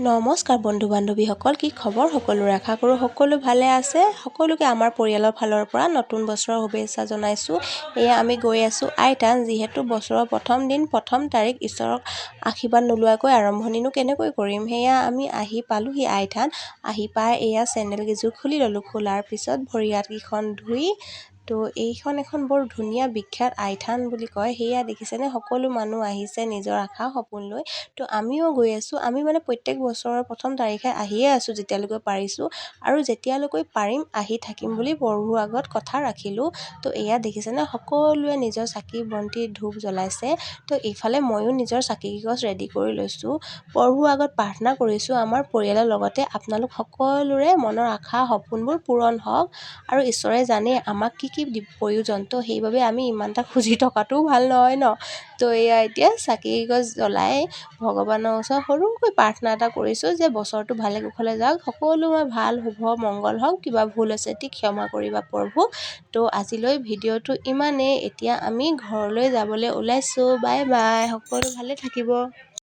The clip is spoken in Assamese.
নমস্কাৰ বন্ধু বান্ধৱীসকল, কি খবৰ সকলোৰে? আশা কৰোঁ সকলো ভালে আছে। সকলোকে আমাৰ পৰিয়ালৰ ফালৰ পৰা নতুন বছৰৰ শুভেচ্ছা জনাইছোঁ। এয়া আমি গৈ আছোঁ আইথান, যিহেতু বছৰৰ প্ৰথম দিন, প্ৰথম তাৰিখ, ঈশ্বৰৰ আশীৰ্বাদ নোলোৱাকৈ আৰম্ভণিনো কেনেকৈ কৰিম। সেয়া আমি আহি পালোহি আইথান। আহি পাই এয়া চেণ্ডেল কেইযোৰ খুলি ল'লোঁ। খোলাৰ পিছত ভৰি হাতকেইখন ধুই তো এইখন এখন বৰ ধুনীয়া বিখ্যাত আইথান বুলি কয়। সেয়া দেখিছেনে, সকলো মানুহ আহিছে নিজৰ আশা সপোন লৈ। তো আমিও গৈ আছোঁ। আমি মানে প্ৰত্যেক বছৰৰ প্ৰথম তাৰিখে আহিয়ে আছোঁ যেতিয়ালৈকে পাৰিছোঁ, আৰু যেতিয়ালৈকে পাৰিম আহি থাকিম বুলি প্ৰভুৰ আগত কথা ৰাখিলোঁ। তো এয়া দেখিছেনে, সকলোৱে নিজৰ চাকি বন্তি ধূপ জ্বলাইছে। তো এইফালে ময়ো নিজৰ চাকি গছ ৰেডি কৰি লৈছোঁ। প্ৰভুৰ আগত প্ৰাৰ্থনা কৰিছোঁ আমাৰ পৰিয়ালৰ লগতে আপোনালোক সকলোৰে মনৰ আশা সপোনবোৰ পূৰণ হওক, আৰু ঈশ্বৰে জানে আমাক কি প্ৰয়োজন। তো সেইবাবে আমি ইমান এটা খুজি থকাটোও ভাল নহয় ন। তো এয়া এতিয়া চাকি গছ জ্বলাই ভগৱানৰ ওচৰত সৰুকৈ প্ৰাৰ্থনা এটা কৰিছোঁ যে বছৰটো ভালে কুশলে যাওক, সকলোৰে ভাল শুভ মংগল হওক। কিবা ভুল হৈছে এটি ক্ষমা কৰিবা প্ৰভু। তো আজিলৈ ভিডিঅ'টো ইমানেই। এতিয়া আমি ঘৰলৈ যাবলৈ ওলাইছোঁ। বাই বাই, সকলো ভালে থাকিব।